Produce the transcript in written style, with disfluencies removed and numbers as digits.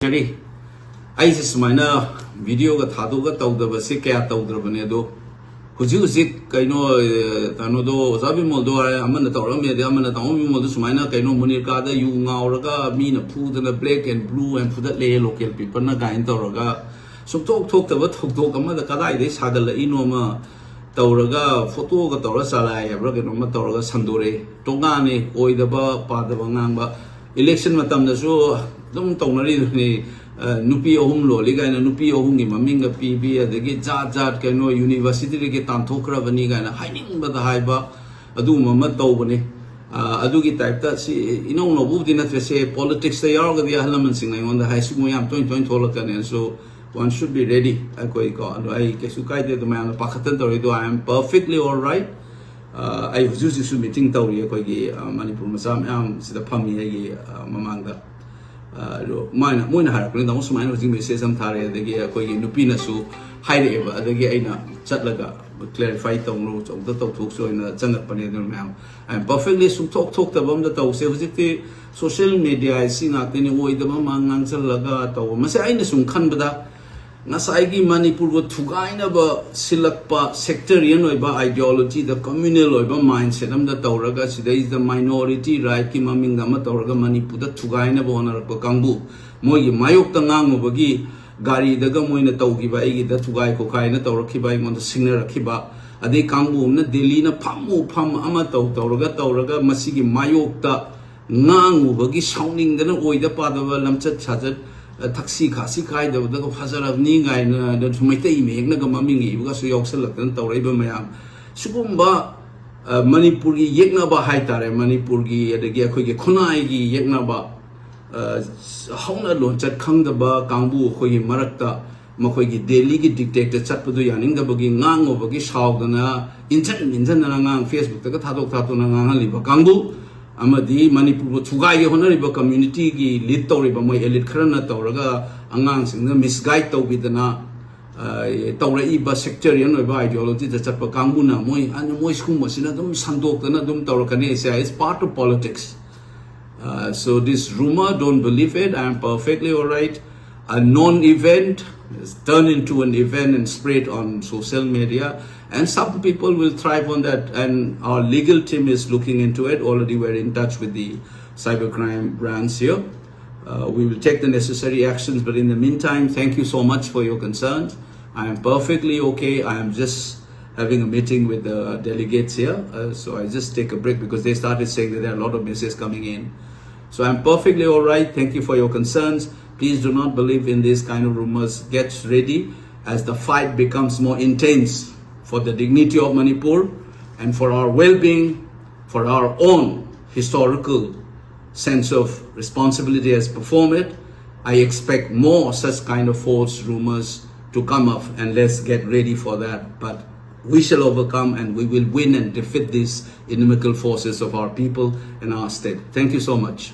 Jadi, I semana video ka thado ka tau da basi kaya tau da bane do. Huji kaino tano do Oja Bimol do amana tau ramya de amana tau Bimol do semana kaino munir ka da yu ngau raga mi na pu da black and blue and pu da le local people na kain tau raga. So tok da ba tok ama da kadai de sagal la ino ma tau raga photo ka tau ra sala ya bra ke no ma tau raga sandore. Tonga ne oi da ba pa da ba ngang ba election matam da so dum tau na ri ni nupi ohum lo li gaina nupi ohum gi maming ga pb adagi jat kaino university ge tan thokra bani gaina haining ba da haiba adu mama tau bani adu gi type ta si ino no bu dina se politics they are ga dia halaman sing ngai on the high school yam toin thola kan so one should be ready koi ko ai ke su kai de do ma pa khatan tori do I am perfectly all right ai huju su meeting tawri koi gi manipur masam am sida phami ai mamang da Mana harap ni tamu semua orang mesti sam thare adagi koi nupi na su hide eba adagi aina chatlaga clarify tong lo chong da tau thuk so ina changat pane no mam I am perfectly sum thok ta bam da tau se hujiti social media sina teni oi da mangang chalaga tau mase aina sum khan bada ngasai gi manipur go thugaina ba silakpa sectarian oi ba ideology the communal oi ba mindset am da tauraga sida is the minority right ki maming da ma tauraga manipur da thugaina ba onar ko kangbu moi gi mayok ta ngang mo gi gari da ga moi na tau gi ba gi da thugai ko khai na taurakhi ba mon da singna rakhi ba ade kangbu na delhi na pham ama tauraga masi gi mayok ta ngang mo gi sounding da oi da pa da lamchat chajat taxi khasi kai da da phazarab ni ngai na da thumai tai me na ga maming i ga su yoksal kan tawrai ba mayam sugumba manipur gi yekna ba hai tare manipur gi adagi akhoi gi khunai gi yekna ba hauna lon chat khang da ba kangbu khoi marakta makhoi gi delhi gi dictator chat pu du yaning da ba gi ngang o ba gi shaw da na injan na ngang facebook ta ka thadok na ngang li ba kangbu amadi manipur thugai honari ba community gi lead tawri ba moi elite kharana tawraga angang singna misguide taw bidana tawrai ba sectarian ba ideology da chatpa kanguna moi skum masina dum sandok dana dum tawrakani is part of politics so this rumor don't believe it I am perfectly all right a non-event is turned into an event and spread on social media and some people will thrive on that and our legal team is looking into it already we're in touch with the cybercrime branch here we will take the necessary actions but in the meantime thank you so much for your concerns I am perfectly okay I am just having a meeting with the delegates here so I just take a break because they started saying that there are a lot of messages coming in so I'm perfectly all right thank you for your concerns please do not believe in these kind of rumors get ready as the fight becomes more intense for the dignity of Manipur and for our well-being, for our own historical sense of responsibility as perform it. I expect more such kind of false rumors to come up and let's get ready for that. But we shall overcome and we will win and defeat these inimical forces of our people and our state. Thank you so much.